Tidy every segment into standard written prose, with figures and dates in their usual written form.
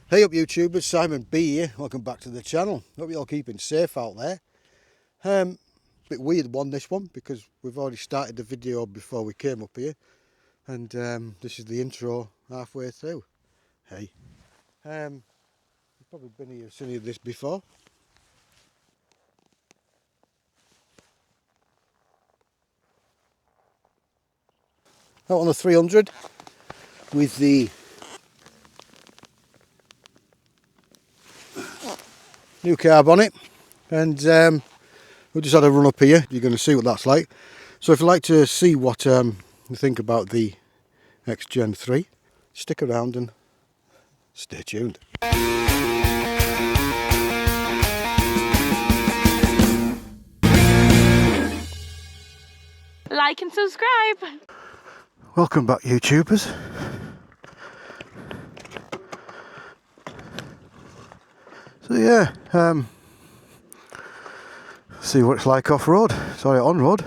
Hey up YouTubers, Simon B here, welcome back to the channel. Hope you're all keeping safe out there. Bit weird this one because we've already started the video before we came up here. And this is the intro halfway through. Hey, you've probably been here, seen this before. Out on the 300 with the new carb on it, and we just had a run up here. You're going to see what that's like. So if you'd like to see what you think about the X Gen 3, stick around and stay tuned. Like and subscribe. Welcome back YouTubers. So yeah, see what it's like off-road, sorry, on-road.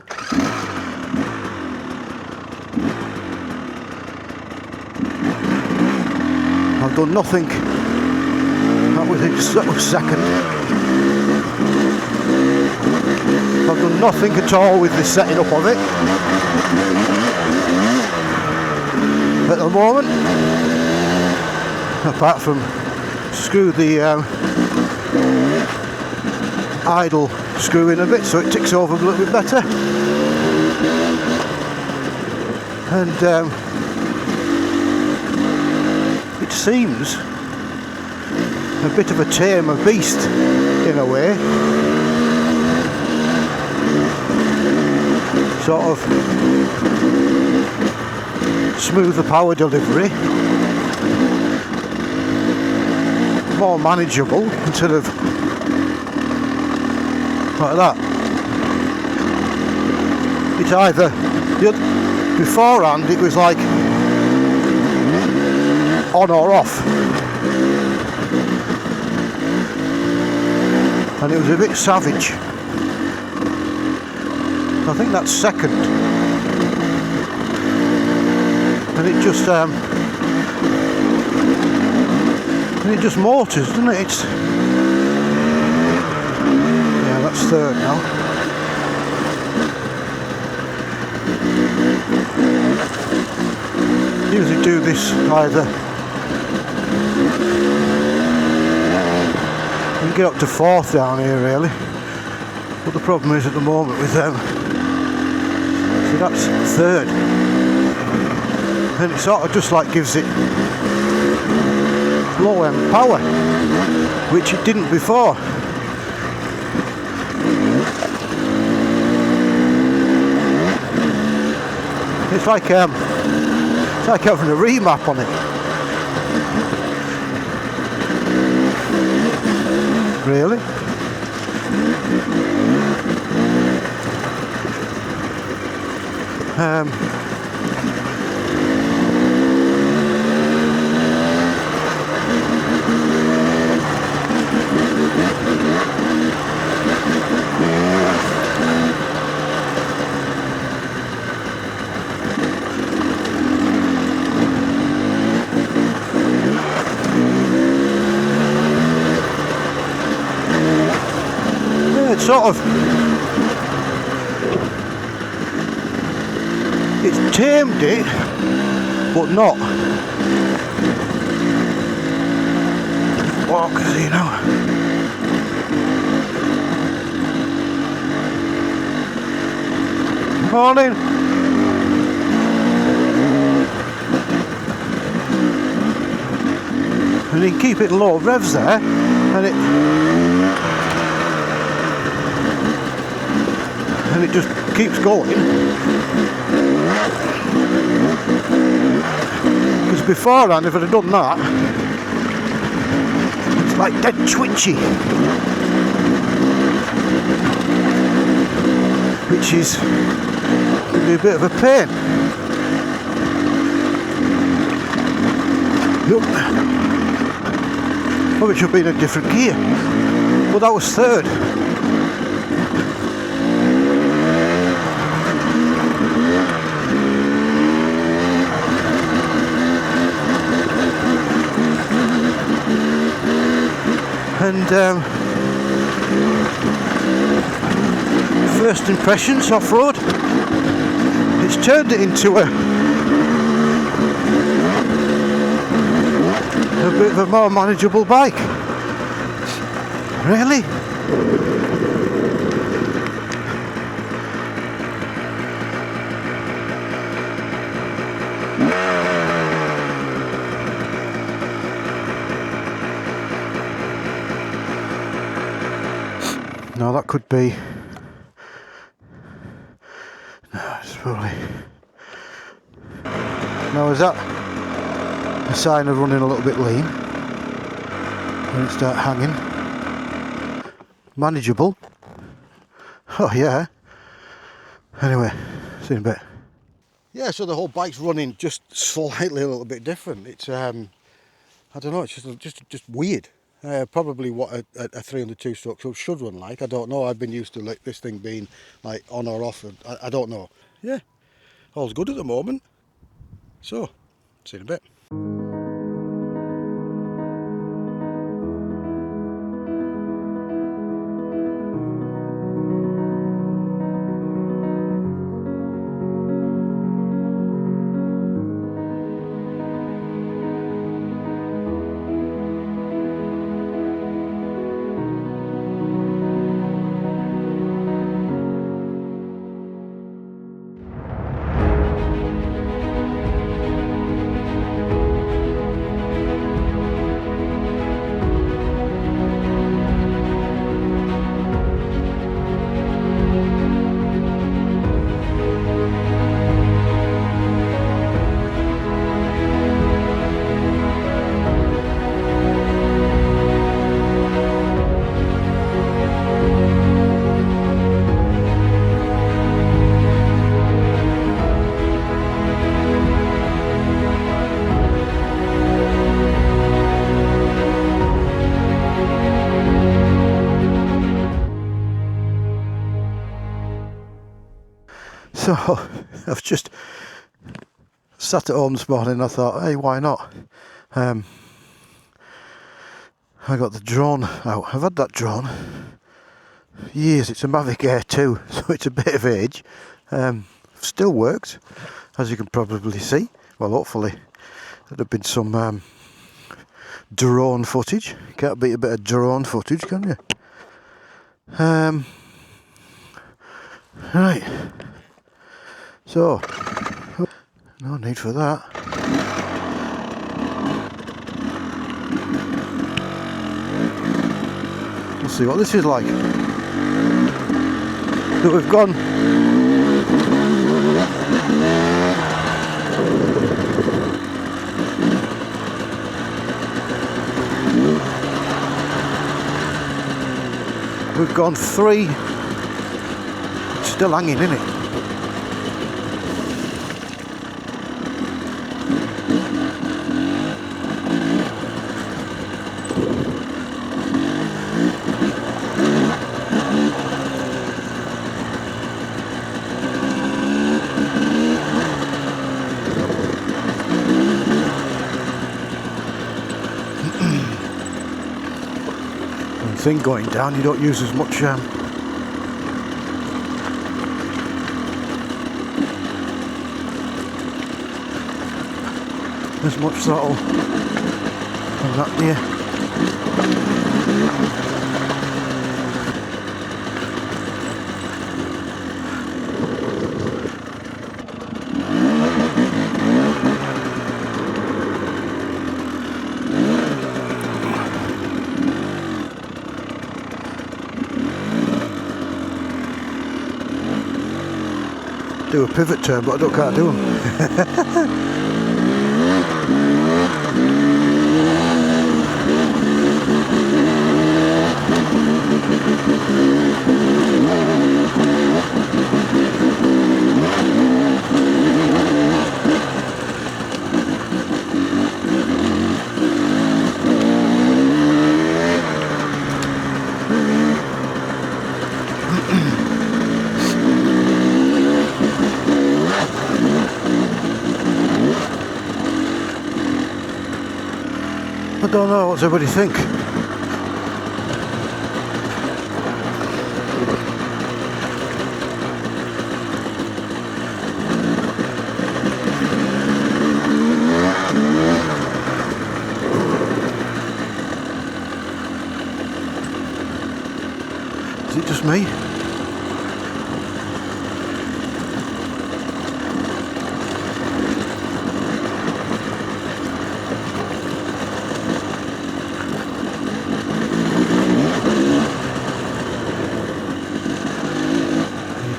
I've done nothing, that was second. I've done nothing at all with the setting up of it at the moment, apart from screw the idle screw in a bit so it ticks over a little bit better, and it seems a bit of a tamer beast in a way, sort of smoother power delivery, more manageable instead of like that. It's either, beforehand it was like on or off, and it was a bit savage. I think that's second, and it just motors, doesn't it? It's, yeah, that's third now. Usually do this either, you can get up to fourth down here really, but the problem is at the moment with them, so that's third, and it sort of just like gives it low end power, which it didn't before. It's like having a remap on it. Really? Sort of, it's tamed it, but not. Walkers, you know. Morning. And you can keep it low revs there, and it just keeps going, because beforehand if I'd have done that, it's like dead twitchy, which is going to be a bit of a pain. Probably should be in a different gear, but that was third. And first impressions off-road, it's turned it into a bit of a more manageable bike. Really? No, that could be. No, it's probably. Now, is that a sign of running a little bit lean? When it start hanging? Manageable. Oh yeah. Anyway, see you in a bit. Yeah, so the whole bike's running just slightly a little bit different. It's I don't know. It's just weird. Probably what a 302 stroke should run like. I don't know. I've been used to like this thing being like on or off. I don't know. Yeah, all's good at the moment. So, see you in a bit. So, I've just sat at home this morning and I thought, hey, why not? I got the drone out. I've had that drone years. It's a Mavic Air 2, so it's a bit of age. Still works, as you can probably see. Well, hopefully there'd have been some drone footage. Can't beat a bit of drone footage, can you? Right. So, no need for that. We'll see what this is like. So we've gone. We've gone 3. It's still hanging, isn't it? Thing going down, you don't use as much throttle on that gear. Do a pivot turn, but I can't do them. I don't know, what does everybody think? Is it just me? Here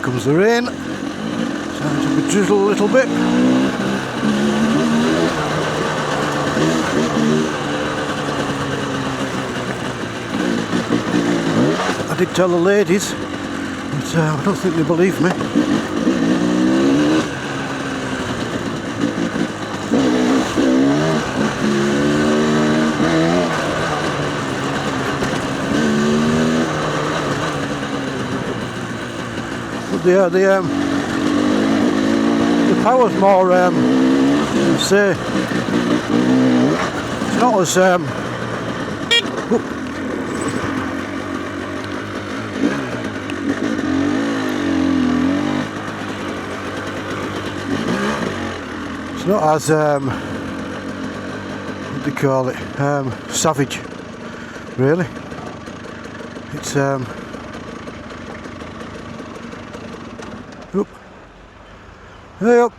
comes the rain. Sounds like a drizzle a little bit. I did tell the ladies, but I don't think they believe me. But the power's more, say, it's not as not as what do you call it, savage, really. It's oop. Hey up.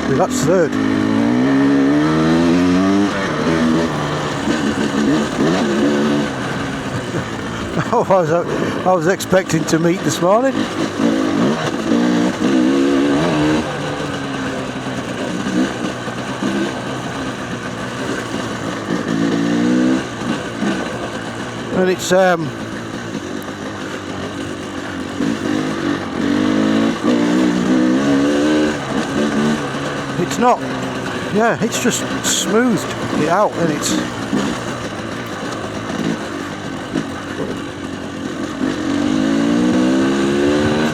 See, that's third. I was expecting to meet this morning. And it's not, yeah, it's just smoothed it out, and it's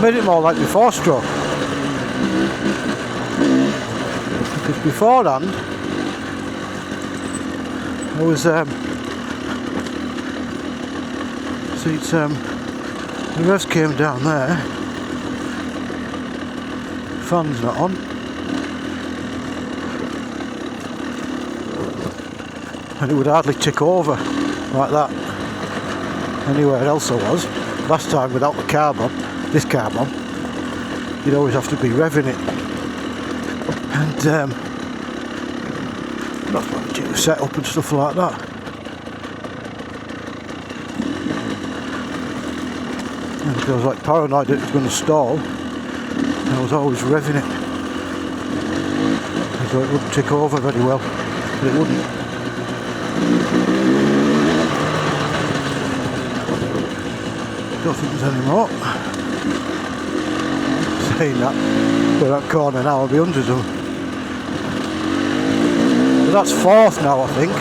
made it more like the 4-stroke. Because beforehand I was see, it's the revs came down there, fan's not on, and it would hardly tick over like that anywhere else I was. Last time without the carb on, this carb on, you'd always have to be revving it, and that's what you set up and stuff like that. And I was like paranoid that it was going to stall, and I was always revving it, so it wouldn't tick over very well, but it wouldn't. Don't think there's any more. Saying that, but that corner now will be hundreds of them. But that's fourth now, I think.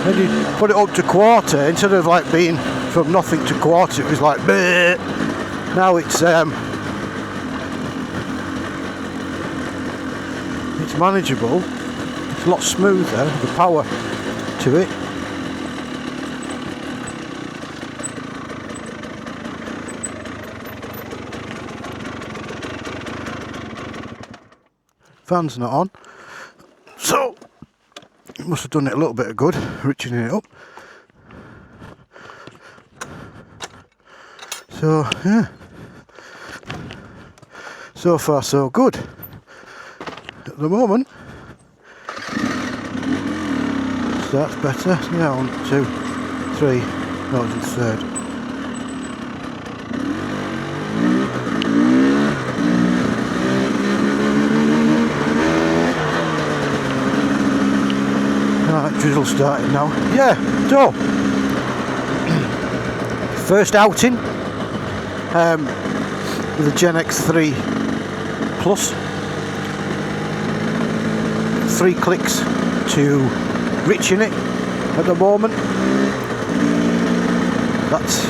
And you put it up to quarter, instead of like being from nothing to quarter, it was like bleh. Now it's manageable. It's a lot smoother, the power to it. Fan's not on, so it must have done it a little bit of good, riching it up. So yeah, so far so good. At the moment, starts better. Yeah, 1, 2, 3. No, it's in third. Right, drizzle starting now. Yeah, so first outing with the Gen X3 Plus. 3 clicks to rich in it at the moment. That's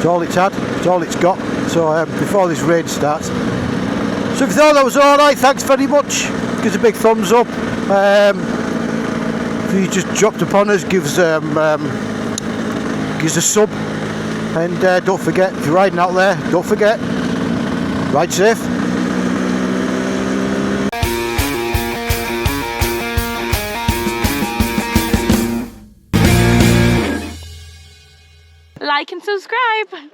all it's had, it's all it's got. So before this rain starts. So if you thought that was alright, thanks very much. Give us a big thumbs up. If you just dropped upon us, give us give us a sub. And don't forget, if you're riding out there, don't forget, ride safe. Like and subscribe.